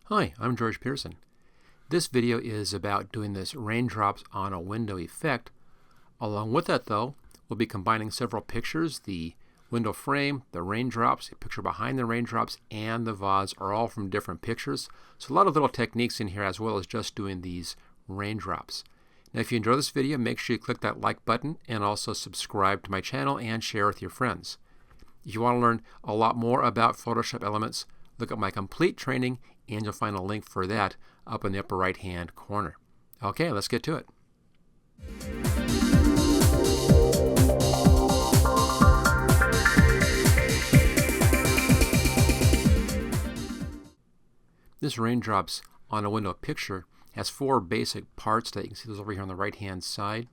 Hi, I'm George Pearson. This video is about doing this raindrops on a window effect. Along with that though, we'll be combining several pictures. The window frame, the raindrops, the picture behind the raindrops, and the vase are all from different pictures. So a lot of little techniques in here as well as just doing these raindrops. Now if you enjoy this video, make sure you click that like button and also subscribe to my channel and share with your friends. If you want to learn a lot more about Photoshop Elements, look at my complete training and you'll find a link for that up in the upper right hand corner. Okay, let's get to it. This raindrops on a window picture has four basic parts that you can see those over here on the right hand side.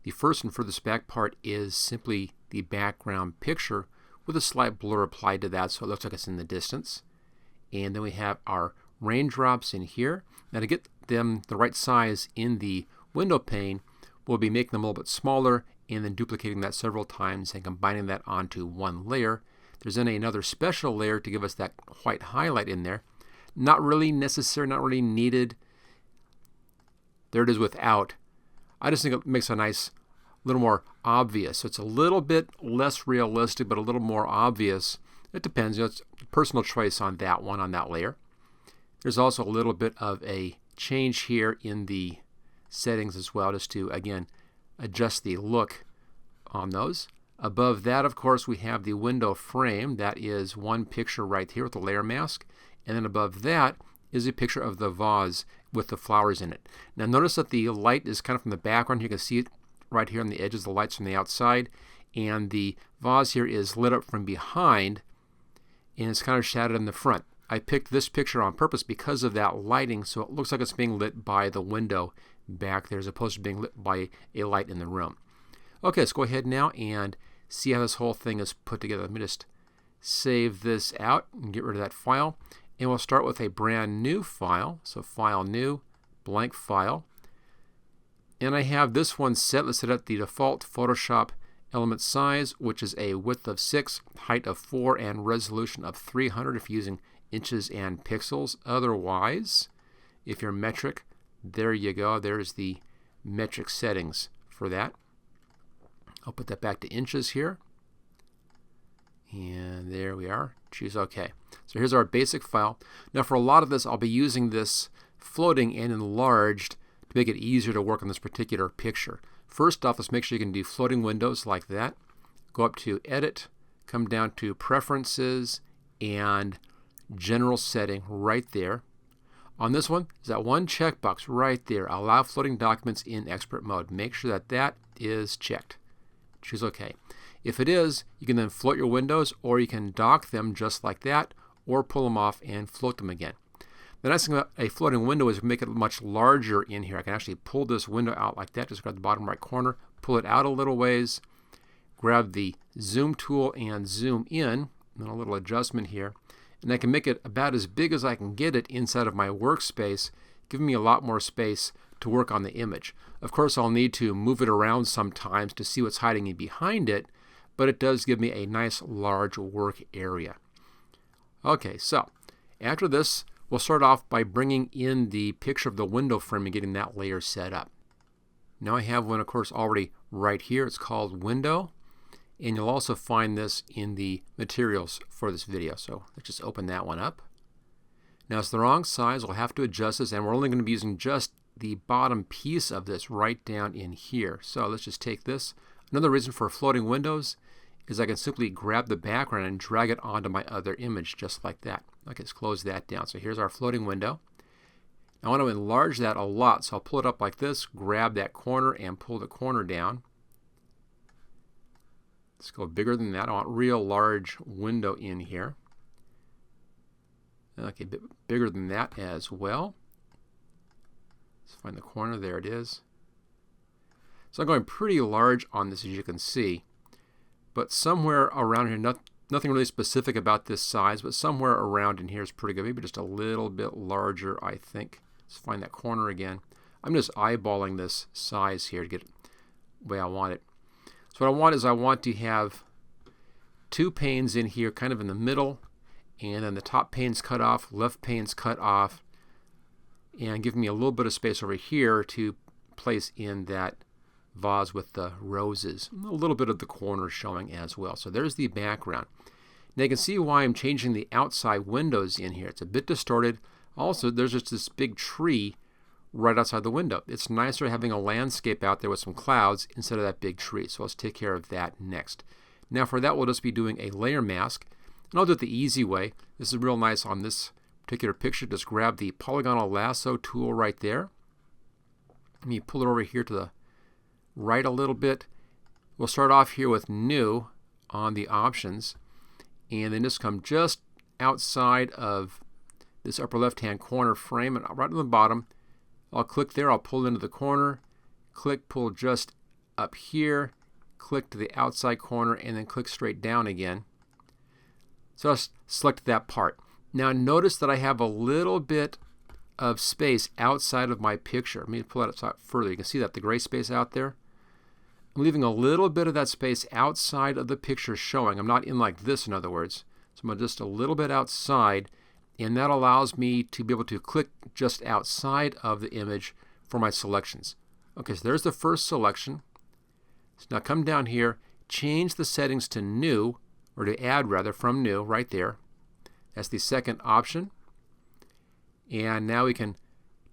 The first and furthest back part is simply the background picture with a slight blur applied to that so it looks like it's in the distance. And then we have our raindrops in here. Now to get them the right size in the window pane, we'll be making them a little bit smaller and then duplicating that several times and combining that onto one layer. There's then another special layer to give us that white highlight in there. Not really necessary, not really needed. There it is without. I just think it makes a nice, little more obvious. So it's a little bit less realistic, but a little more obvious. It depends. It's a personal choice on that one, on that layer. There's also a little bit of a change here in the settings as well, just to, again, adjust the look on those. Above that, of course, we have the window frame. That is one picture right here with the layer mask. And then above that is a picture of the vase with the flowers in it. Now notice that the light is kind of from the background. You can see it right here on the edges. The light's from the outside. And the vase here is lit up from behind. And it's kind of shadowed in the front. I picked this picture on purpose because of that lighting, so it looks like it's being lit by the window back there as opposed to being lit by a light in the room. Okay, let's go ahead now and see how this whole thing is put together. Let me just save this out and get rid of that file. And we'll start with a brand new file. So File, New, Blank File. And I have this one set. Let's set up the default Photoshop element size, which is a width of 6, height of 4, and resolution of 300 if you're using inches and pixels. Otherwise, if you're metric, there you go. There's the metric settings for that. I'll put that back to inches here. And there we are. Choose OK. So here's our basic file. Now for a lot of this, I'll be using this floating and enlarged to make it easier to work on this particular picture. First off, let's make sure you can do floating windows like that. Go up to Edit, come down to Preferences, and General Setting right there. On this one, there's that one checkbox right there, Allow Floating Documents in Expert Mode. Make sure that that is checked. Choose OK. If it is, you can then float your windows, or you can dock them just like that, or pull them off and float them again. The nice thing about a floating window is make it much larger in here. I can actually pull this window out like that. Just grab the bottom right corner, pull it out a little ways, grab the zoom tool and zoom in, and then a little adjustment here. And I can make it about as big as I can get it inside of my workspace, giving me a lot more space to work on the image. Of course, I'll need to move it around sometimes to see what's hiding in behind it, but it does give me a nice large work area. Okay, so after this, we'll start off by bringing in the picture of the window frame and getting that layer set up. Now I have one, of course, already right here. It's called Window, and you'll also find this in the materials for this video. So let's just open that one up. Now it's the wrong size. We'll have to adjust this, and we're only going to be using just the bottom piece of this right down in here. So let's just take this. Another reason for floating windows is I can simply grab the background and drag it onto my other image just like that. Okay, let's close that down. So here's our floating window. I want to enlarge that a lot, so I'll pull it up like this, grab that corner and pull the corner down. Let's go bigger than that. I want real large window in here. Okay, a bit bigger than that as well. Let's find the corner. There it is. So I'm going pretty large on this, as you can see. But somewhere around here, nothing really specific about this size, but somewhere around in here is pretty good. Maybe just a little bit larger, I think. Let's find that corner again. I'm just eyeballing this size here to get it the way I want it. So what I want is I want to have two panes in here kind of in the middle, and then the top pane's cut off, left pane's cut off, and give me a little bit of space over here to place in that vase with the roses. A little bit of the corner showing as well. So there's the background. Now you can see why I'm changing the outside windows in here. It's a bit distorted. Also, there's just this big tree right outside the window. It's nicer having a landscape out there with some clouds instead of that big tree. So let's take care of that next. Now for that, we'll just be doing a layer mask. And I'll do it the easy way. This is real nice on this particular picture. Just grab the Polygonal Lasso tool right there. Let me pull it over here to the right a little bit. We'll start off here with New on the options, and then just come just outside of this upper left-hand corner frame, and right on the bottom, I'll click there. I'll pull into the corner, click, pull just up here, click to the outside corner, and then click straight down again. So I'll select that part. Now notice that I have a little bit of space outside of my picture. Let me pull that out further. You can see that the gray space out there. I'm leaving a little bit of that space outside of the picture showing. I'm not in like this, in other words. So I'm just a little bit outside, and that allows me to be able to click just outside of the image for my selections. Okay, so there's the first selection. So now come down here, change the settings to New, or to Add rather, from New, right there. That's the second option. And now we can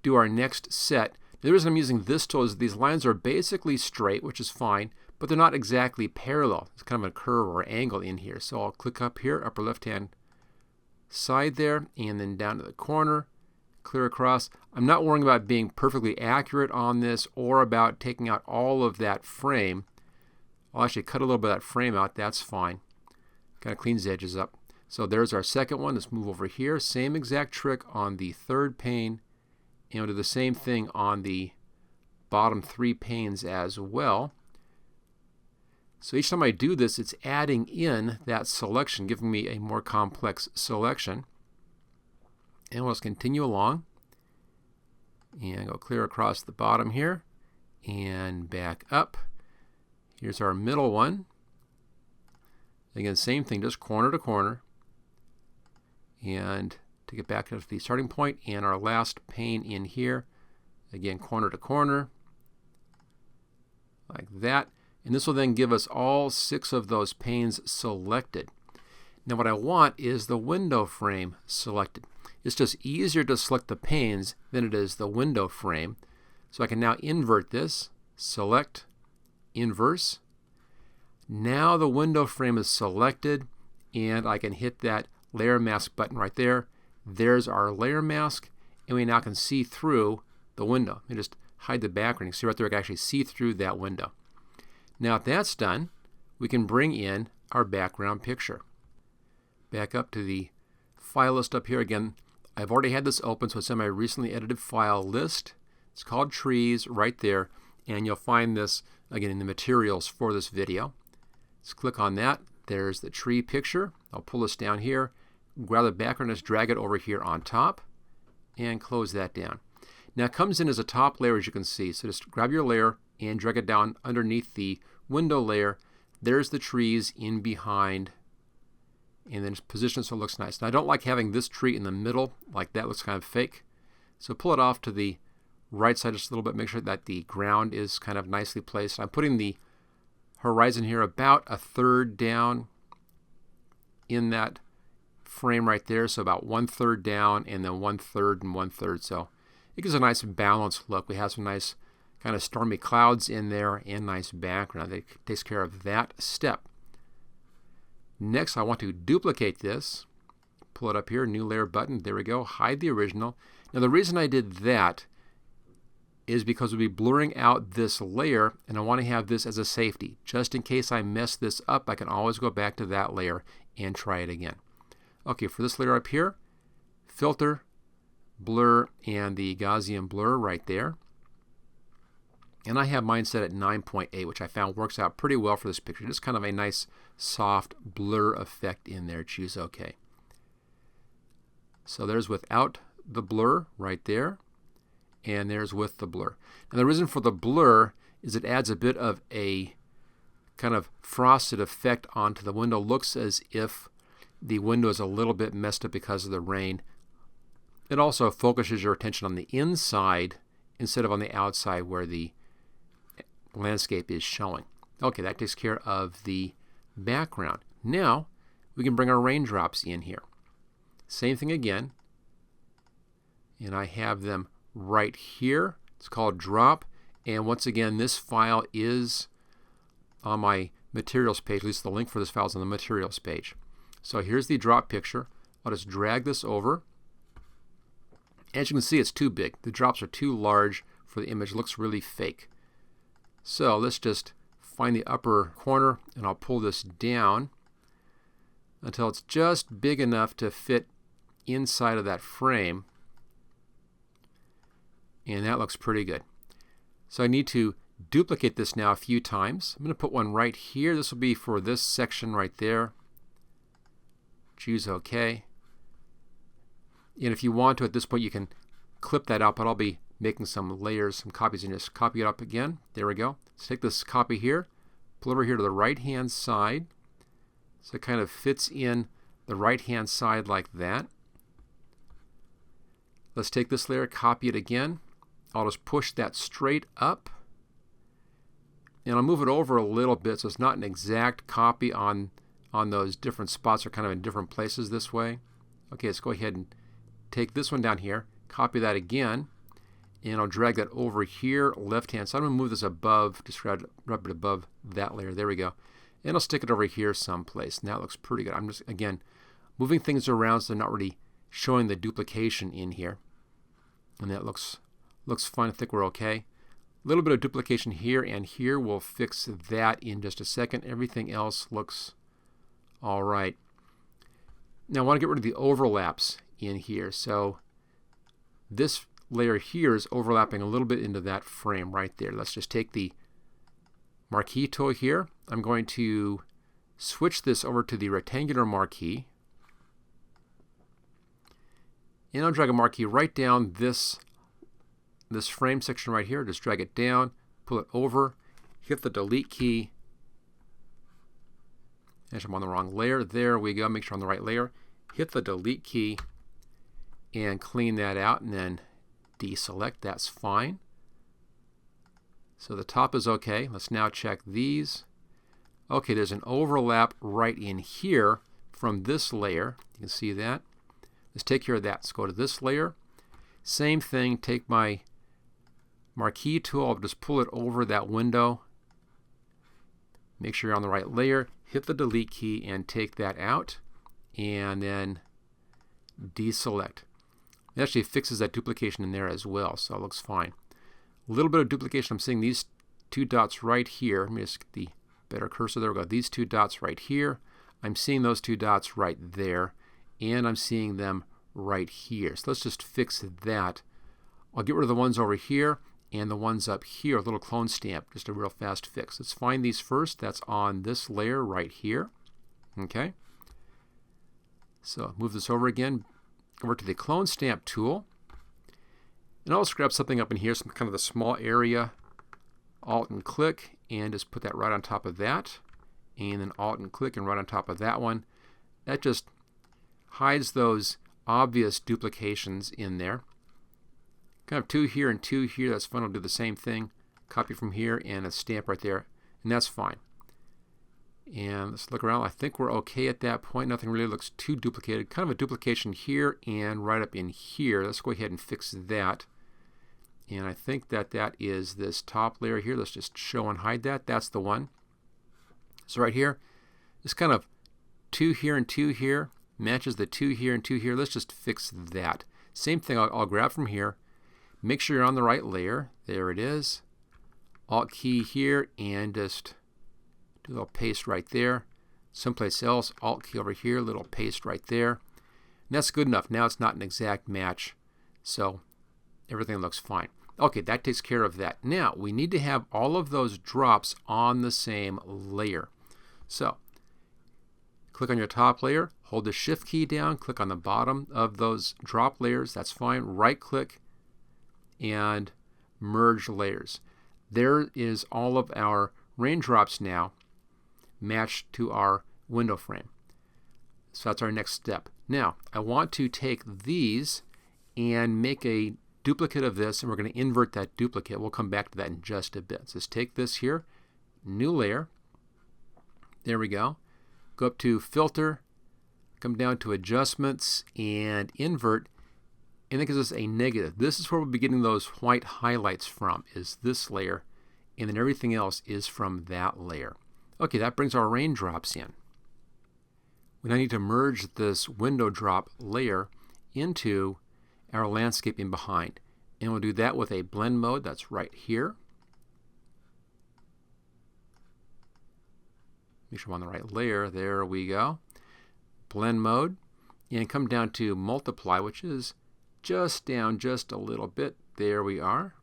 do our next set. The reason I'm using this tool is these lines are basically straight, which is fine, but they're not exactly parallel. It's kind of a curve or angle in here. So I'll click up here, upper left-hand side there, and then down to the corner, clear across. I'm not worrying about being perfectly accurate on this or about taking out all of that frame. I'll actually cut a little bit of that frame out. That's fine. Kind of cleans the edges up. So there's our second one. Let's move over here. Same exact trick on the third pane, and we'll do the same thing on the bottom three panes as well. So each time I do this, it's adding in that selection, giving me a more complex selection. And we'll just continue along and go clear across the bottom here and back up. Here's our middle one. Again, same thing, just corner to corner. And to get back to the starting point, and our last pane in here, again, corner to corner, like that. And this will then give us all 6 of those panes selected. Now what I want is the window frame selected. It's just easier to select the panes than it is the window frame. So I can now invert this, select, inverse. Now the window frame is selected, and I can hit that layer mask button right there. There's our layer mask, and we now can see through the window. Let me just hide the background. You can see right there I can actually see through that window. Now if that's done, we can bring in our background picture. Back up to the file list up here again. I've already had this open, so it's in my recently edited file list. It's called Trees right there, and you'll find this again in the materials for this video. Let's click on that. There's the tree picture. I'll pull this down here, grab the background, just drag it over here on top, and close that down. Now it comes in as a top layer, as you can see. So just grab your layer and drag it down underneath the window layer. There's the trees in behind, and then just position it so it looks nice. Now I don't like having this tree in the middle, like that looks kind of fake. So pull it off to the right side just a little bit, make sure that the ground is kind of nicely placed. I'm putting the horizon here about a third down in that frame right there, so about 1/3 down, and then 1/3 and 1/3. So it gives a nice balanced look. We have some nice kind of stormy clouds in there and nice background. That takes care of that step. Next, I want to duplicate this. Pull it up here, new layer button. There we go. Hide the original. Now the reason I did that is because we'll be blurring out this layer, and I want to have this as a safety. Just in case I mess this up, I can always go back to that layer and try it again. Okay, for this layer up here, filter, blur, and the Gaussian blur right there. And I have mine set at 9.8, which I found works out pretty well for this picture. Just kind of a nice soft blur effect in there. Choose OK. So there's without the blur right there, and there's with the blur. And the reason for the blur is it adds a bit of a kind of frosted effect onto the window. Looks as if the window is a little bit messed up because of the rain. It also focuses your attention on the inside instead of on the outside where the landscape is showing. Okay, that takes care of the background. Now we can bring our raindrops in here. Same thing again. And I have them right here. It's called drop. And once again, this file is on my materials page. At least the link for this file is on the materials page. So here's the drop picture. I'll just drag this over. As you can see, it's too big. The drops are too large for the image. It looks really fake. So let's just find the upper corner, and I'll pull this down until it's just big enough to fit inside of that frame. And that looks pretty good. So I need to duplicate this now a few times. I'm going to put one right here. This will be for this section right there. Choose OK. And if you want to, at this point, you can clip that out, but I'll be making some layers, some copies, and just copy it up again. There we go. Let's take this copy here, pull over here to the right-hand side, so it kind of fits in the right-hand side like that. Let's take this layer, copy it again. I'll just push that straight up, and I'll move it over a little bit so it's not an exact copy on those different spots. Are kind of in different places this way. Okay, let's go ahead and take this one down here, copy that again, and I'll drag that over here, left-hand side. I'm going to move this above, just rub it above that layer. There we go. And I'll stick it over here someplace. And that looks pretty good. I'm just, again, moving things around so they're not really showing the duplication in here. And that looks fine. I think we're okay. A little bit of duplication here and here. We'll fix that in just a second. Everything else looks all right. Now I want to get rid of the overlaps in here. So this layer here is overlapping a little bit into that frame right there. Let's just take the marquee tool here. I'm going to switch this over to the rectangular marquee. And I'll drag a marquee right down this frame section right here. Just drag it down, pull it over, hit the delete key. Actually, I'm on the wrong layer. There we go. Make sure I'm on the right layer. Hit the delete key and clean that out, and then deselect. That's fine. So the top is okay. Let's now check these. Okay, there's an overlap right in here from this layer. You can see that. Let's take care of that. Let's go to this layer. Same thing. Take my marquee tool. I'll just pull it over that window. Make sure you're on the right layer. Hit the delete key and take that out. And then deselect. It actually fixes that duplication in there as well, so it looks fine. A little bit of duplication. I'm seeing these two dots right here. Let me just get the better cursor. There we go. These two dots right here. I'm seeing those two dots right there, and I'm seeing them right here. So let's just fix that. I'll get rid of the ones over here and the ones up here. A little clone stamp, just a real fast fix. Let's find these first. That's on this layer right here. Okay. So move this over again. Over to the clone stamp tool, and I'll just grab something up in here, some kind of the small area, Alt and click, and just put that right on top of that, and then Alt and click and right on top of that one. That just hides those obvious duplications in there. Kind of two here and two here. That's fine. I'll do the same thing. Copy from here and a stamp right there, and that's fine. And let's look around. I think we're okay at that point. Nothing really looks too duplicated. Kind of a duplication here and right up in here. Let's go ahead and fix that. And I think that is this top layer here. Let's just show and hide that. That's the one. So right here, this kind of two here and two here matches the two here and two here. Let's just fix that. Same thing. I'll grab from here. Make sure you're on the right layer. There it is. Alt key here and just do a little paste right there. Someplace else, Alt key over here, little paste right there. And that's good enough. Now it's not an exact match, so everything looks fine. Okay, that takes care of that. Now we need to have all of those drops on the same layer. So click on your top layer, hold the Shift key down, click on the bottom of those drop layers. That's fine. Right click and merge layers. There is all of our raindrops now matched to our window frame. So that's our next step. Now, I want to take these and make a duplicate of this, and we're going to invert that duplicate. We'll come back to that in just a bit. So let's take this here, new layer. There we go. Go up to Filter, come down to Adjustments, and Invert, and it gives us a negative. This is where we'll be getting those white highlights from, is this layer, and then everything else is from that layer. Okay, that brings our raindrops in. We now need to merge this window drop layer into our landscaping behind. And we'll do that with a blend mode that's right here. Make sure I'm on the right layer. There we go. Blend mode. And come down to multiply, which is just down just a little bit. There we are.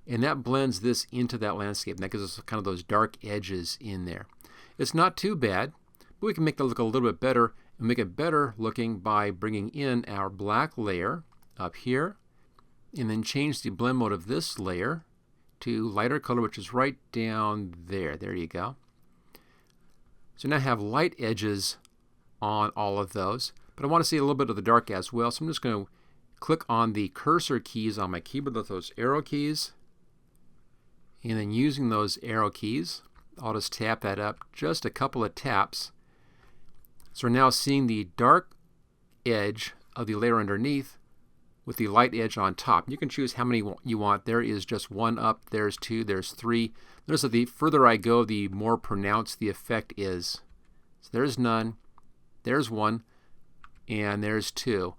And that blends this into that landscape. And that gives us kind of those dark edges in there. It's not too bad, but we can make it look a little bit better and make it better looking by bringing in our black layer up here and then change the blend mode of this layer to lighter color, which is right down there. There you go. So now I have light edges on all of those, but I want to see a little bit of the dark as well. So I'm just going to click on the cursor keys on my keyboard with those arrow keys, and then using those arrow keys, I'll just tap that up just a couple of taps. So we're now seeing the dark edge of the layer underneath with the light edge on top. You can choose how many you want. There is just one up, there's two, there's three. Notice that the further I go, the more pronounced the effect is. So there's none, there's one, and there's two.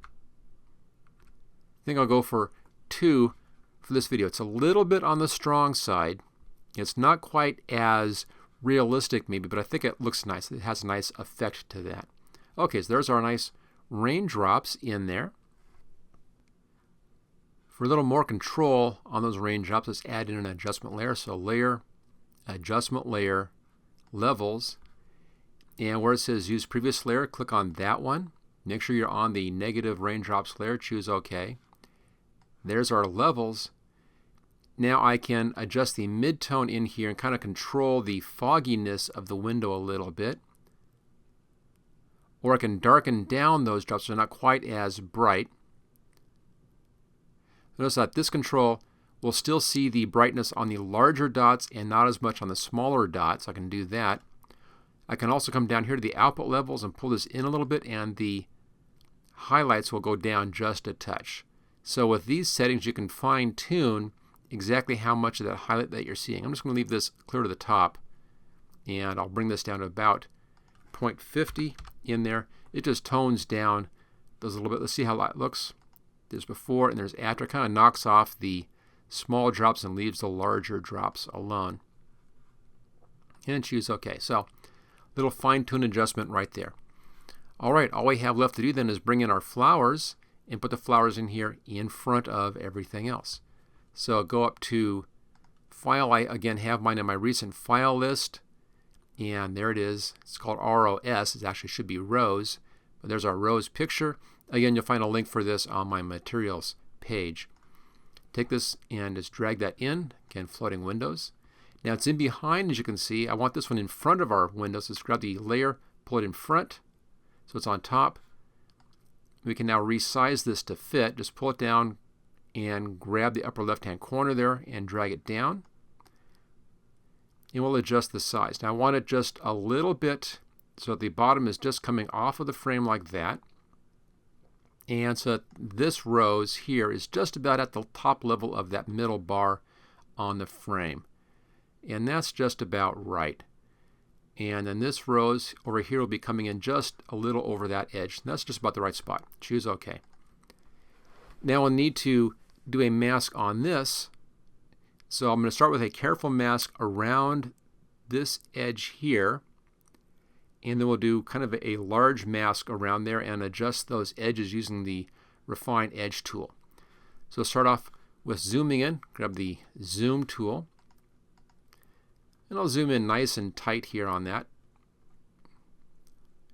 I think I'll go for 2 for this video. It's a little bit on the strong side. It's not quite as realistic maybe, but I think it looks nice. It has a nice effect to that. Okay, so there's our nice raindrops in there. For a little more control on those raindrops, let's add in an adjustment layer. So layer, adjustment layer, levels, and where it says use previous layer, click on that one. Make sure you're on the negative raindrops layer, choose OK. There's our levels. Now I can adjust the mid-tone in here and kind of control the fogginess of the window a little bit. Or I can darken down those drops so they're not quite as bright. Notice that this control will still see the brightness on the larger dots and not as much on the smaller dots. I can do that. I can also come down here to the output levels and pull this in a little bit, and the highlights will go down just a touch. So with these settings you can fine-tune exactly how much of that highlight that you're seeing. I'm just going to leave this clear to the top, and I'll bring this down to about 0.50 in there. It just tones down those a little bit. Let's see how that looks. There's before and there's after. It kind of knocks off the small drops and leaves the larger drops alone. And choose OK. So little fine-tune adjustment right there. All right, all we have left to do then is bring in our flowers and put the flowers in here in front of everything else. So go up to File. I again have mine in my recent file list, and there it is. It's called ROS. It actually should be Rose, but there's our Rose picture. Again, you'll find a link for this on my materials page. Take this and just drag that in. Again, floating windows. Now it's in behind, as you can see. I want this one in front of our windows. Let's grab the layer, pull it in front, so it's on top. We can now resize this to fit. Just pull it down and grab the upper left-hand corner there and drag it down. And we'll adjust the size. Now I want it just a little bit so the bottom is just coming off of the frame like that. And so this rose here is just about at the top level of that middle bar on the frame. And that's just about right. And then this rose over here will be coming in just a little over that edge. And that's just about the right spot. Choose OK. Now we'll need to do a mask on this. So I'm going to start with a careful mask around this edge here. And then we'll do kind of a large mask around there and adjust those edges using the Refine Edge tool. So start off with zooming in. Grab the Zoom tool. And I'll zoom in nice and tight here on that.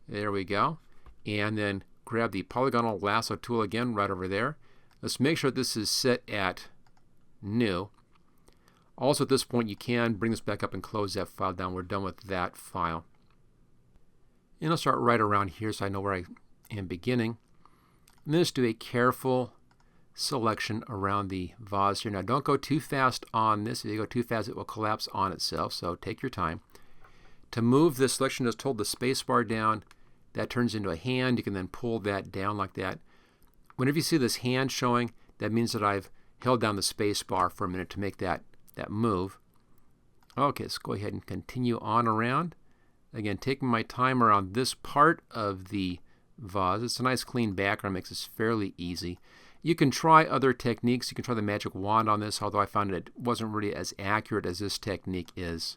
There we go. And then grab the Polygonal Lasso tool again right over there. Let's make sure this is set at New. Also at this point you can bring this back up and close that file down. We're done with that file. And I'll start right around here so I know where I am beginning. And then just do a careful selection around the vase here. Now don't go too fast on this. If you go too fast, it will collapse on itself, so take your time. To move this selection, just hold the space bar down. That turns into a hand. You can then pull that down like that. Whenever you see this hand showing, that means that I've held down the space bar for a minute to make that move. Okay, let's go ahead and continue on around. Again, taking my time around this part of the vase. It's a nice clean background, makes this fairly easy. You can try other techniques. You can try the magic wand on this, although I found it wasn't really as accurate as this technique is.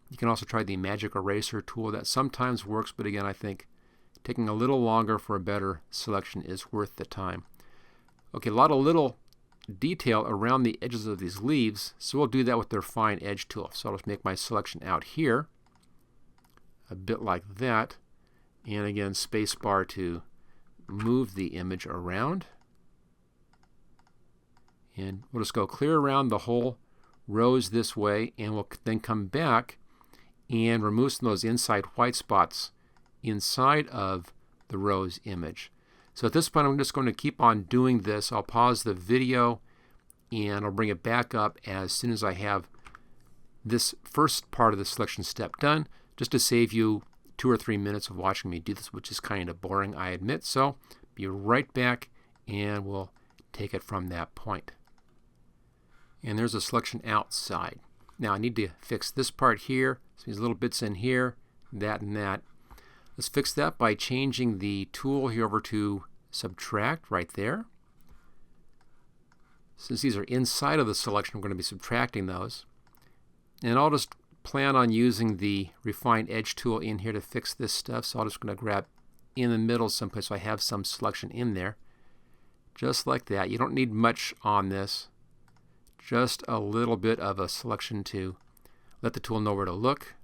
You can also try the magic eraser tool. That sometimes works, but again, I think taking a little longer for a better selection is worth the time. Okay, a lot of little detail around the edges of these leaves, so we'll do that with the refine edge tool. So I'll just make my selection out here, a bit like that, and again, space bar to move the image around. And we'll just go clear around the whole rows this way, and we'll then come back and remove some of those inside white spots inside of the rose image. So at this point, I'm just going to keep on doing this. I'll pause the video and I'll bring it back up as soon as I have this first part of the selection step done, just to save you 2 or 3 minutes of watching me do this, which is kind of boring, I admit. So be right back and we'll take it from that point. And there's a selection outside. Now I need to fix this part here. So these little bits in here, that and that. Let's fix that by changing the tool here over to subtract right there. Since these are inside of the selection, I'm going to be subtracting those. And I'll just plan on using the refine edge tool in here to fix this stuff. So I'm just going to grab in the middle someplace so I have some selection in there. Just like that. You don't need much on this. Just a little bit of a selection to let the tool know where to look.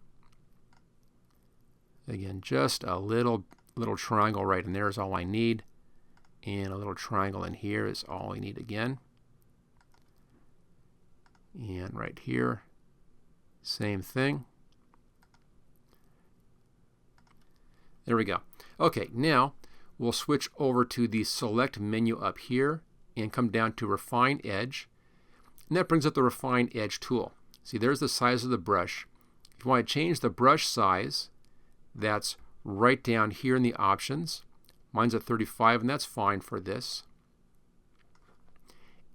Again, just a little triangle right in there is all I need. And a little triangle in here is all I need again. And right here, same thing. There we go. Okay, now we'll switch over to the select menu up here and come down to refine edge. And that brings up the refine edge tool. See, there's the size of the brush. If you want to change the brush size, that's right down here in the options. Mine's at 35, and that's fine for this.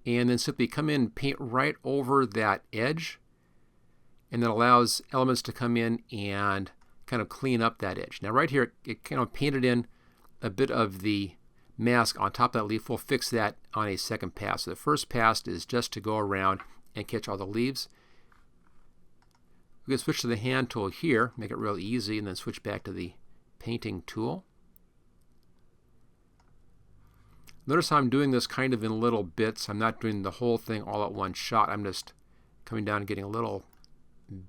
And then simply come in and paint right over that edge, and that allows elements to come in and kind of clean up that edge. Now right here, it kind of painted in a bit of the mask on top of that leaf. We'll fix that on a second pass. So the first pass is just to go around and catch all the leaves. We can switch to the hand tool here, make it real easy, and then switch back to the painting tool. Notice how I'm doing this kind of in little bits. I'm not doing the whole thing all at one shot. I'm just coming down and getting little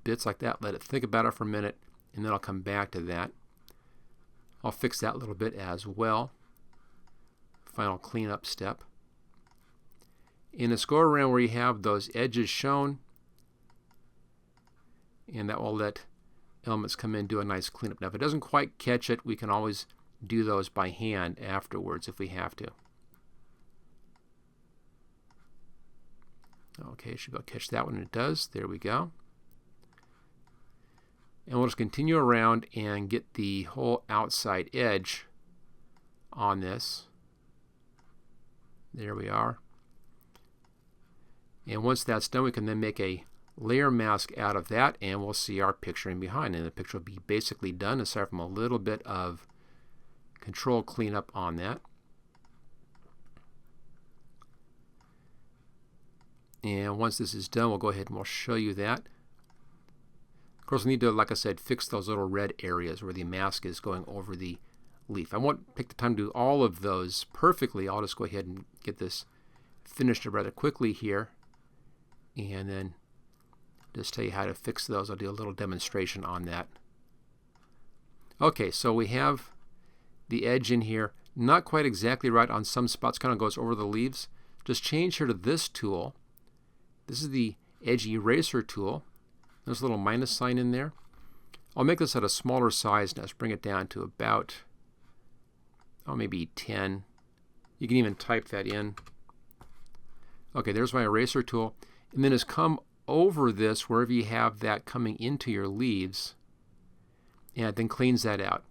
bits like that. Let it think about it for a minute, and then I'll come back to that. I'll fix that little bit as well. Final cleanup step. And let's go around where you have those edges shown, and that will let elements come in and do a nice cleanup. Now if it doesn't quite catch it, we can always do those by hand afterwards if we have to. Okay, should be able to catch that one, and it does. There we go. And we'll just continue around and get the whole outside edge on this. There we are. And once that's done, we can then make a layer mask out of that, and we'll see our picture in behind. And the picture will be basically done, aside from a little bit of control cleanup on that. And once this is done, we'll go ahead and we'll show you that. Of course, we need to, like I said, fix those little red areas where the mask is going over the leaf. I won't take the time to do all of those perfectly. I'll just go ahead and get this finished rather quickly here, and then just tell you how to fix those. I'll do a little demonstration on that. Okay, so we have the edge in here. Not quite exactly right on some spots, kind of goes over the leaves. Just change here to this tool. This is the edge eraser tool. There's a little minus sign in there. I'll make this at a smaller size now. Let's bring it down to about, maybe 10. You can even type that in. Okay, there's my eraser tool. And then just come over this wherever you have that coming into your leaves, and it then cleans that out.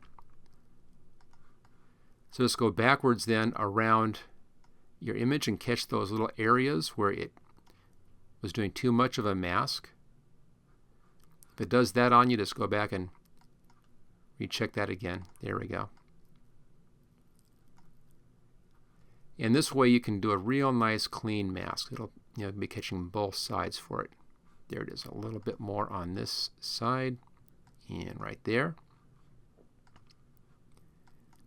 So just go backwards then around your image and catch those little areas where it was doing too much of a mask. If it does that on you, just go back and recheck that again. There we go. And this way you can do a real nice clean mask. It'll be catching both sides for it. There it is, a little bit more on this side and right there.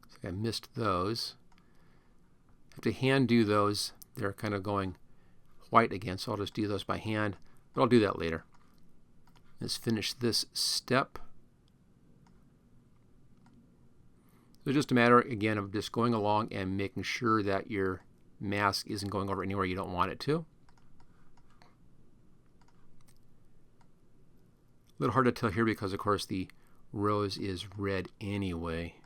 So I missed those. I have to hand do those. They're kind of going white again, so I'll just do those by hand, but I'll do that later. Let's finish this step. So it's just a matter, again, of just going along and making sure that your mask isn't going over anywhere you don't want it to. A little hard to tell here because, of course, the rose is red anyway.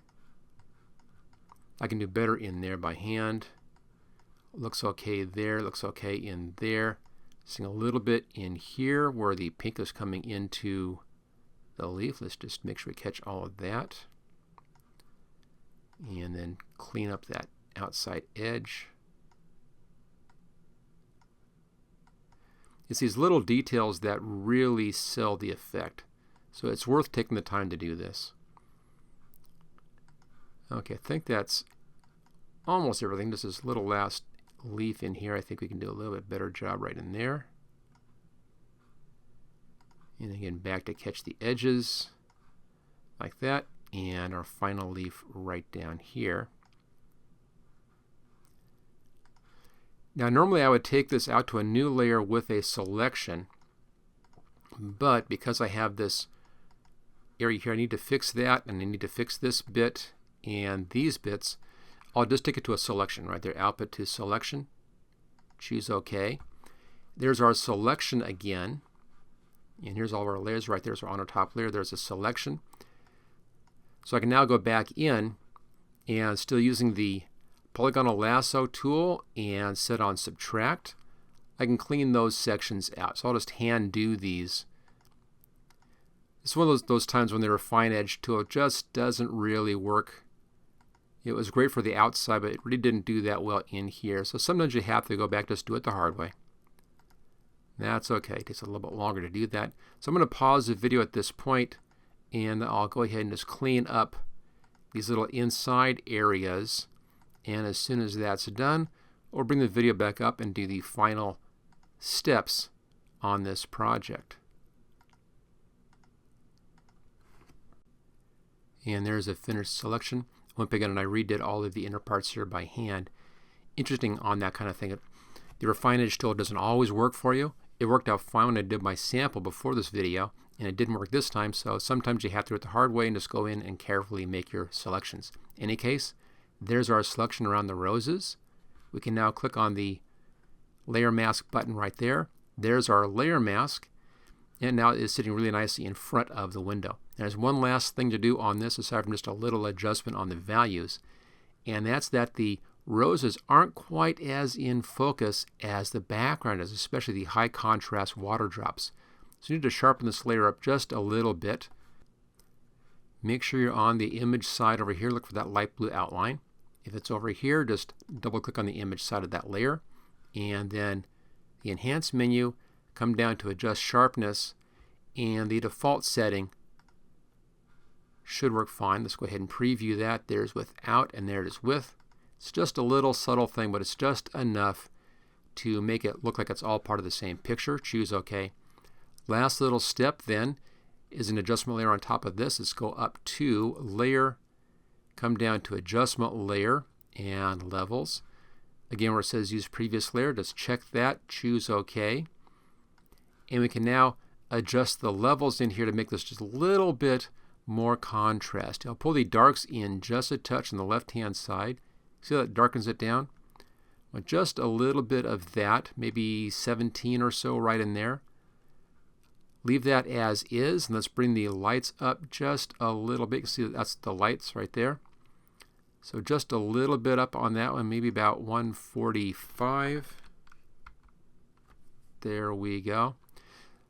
I can do better in there by hand. Looks okay there, looks okay in there. Seeing a little bit in here where the pink is coming into the leaf. Let's just make sure we catch all of that. And then clean up that outside edge. It's these little details that really sell the effect. So it's worth taking the time to do this. Okay, I think that's almost everything. Just this little last leaf in here. I think we can do a little bit better job right in there. And again, back to catch the edges like that. And our final leaf right down here. Now normally I would take this out to a new layer with a selection, but because I have this area here, I need to fix that, and I need to fix this bit and these bits. I'll just take it to a selection right there, output to selection, choose OK. There's our selection again, and here's all of our layers right there. So on our top layer there's a selection. So I can now go back in and still using the Polygonal Lasso tool and set on subtract. I can clean those sections out. So I'll just hand do these. It's one of those times when the refine edge tool just doesn't really work. It was great for the outside, but it really didn't do that well in here. So sometimes you have to go back, just do it the hard way. That's okay. It takes a little bit longer to do that. So I'm going to pause the video at this point, and I'll go ahead and just clean up these little inside areas. And as soon as that's done, we'll bring the video back up and do the final steps on this project. And there's a finished selection. Went back in and I redid all of the inner parts here by hand. Interesting on that kind of thing. The refine edge tool doesn't always work for you. It worked out fine when I did my sample before this video, and it didn't work this time, so sometimes you have to do it the hard way and just go in and carefully make your selections. In any case, there's our selection around the roses. We can now click on the layer mask button right there. There's our layer mask, and now it's sitting really nicely in front of the window. There's one last thing to do on this aside from just a little adjustment on the values, and that's that the roses aren't quite as in focus as the background is, especially the high contrast water drops. So you need to sharpen this layer up just a little bit. Make sure you're on the image side over here. Look for that light blue outline. If it's over here, just double click on the image side of that layer, and then the enhance menu, come down to adjust sharpness, and the default setting should work fine. Let's go ahead and preview that. There's without and there it is with. It's just a little subtle thing, but it's just enough to make it look like it's all part of the same picture. Choose OK. Last little step then is an adjustment layer on top of this. Let's go up to layer, come down to adjustment layer and levels. Again, where it says use previous layer, just check that, choose OK. And we can now adjust the levels in here to make this just a little bit more contrast. I'll pull the darks in just a touch on the left hand side. See how that darkens it down? Well, just a little bit of that, maybe 17 or so right in there. Leave that as is, and let's bring the lights up just a little bit. You can see that's the lights right there. So just a little bit up on that one, maybe about 145. There we go.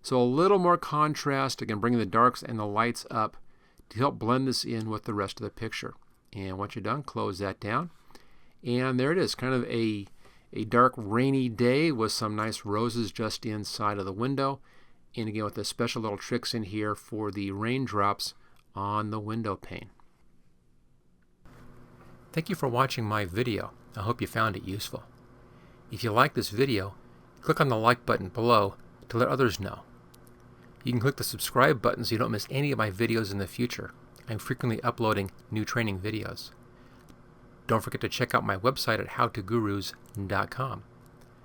So a little more contrast, again, bringing the darks and the lights up to help blend this in with the rest of the picture. And once you're done, close that down. And there it is, kind of a dark rainy day with some nice roses just inside of the window. And again, with the special little tricks in here for the raindrops on the window pane. Thank you for watching my video. I hope you found it useful. If you like this video, click on the like button below to let others know. You can click the subscribe button so you don't miss any of my videos in the future. I'm frequently uploading new training videos. Don't forget to check out my website at howtogurus.com.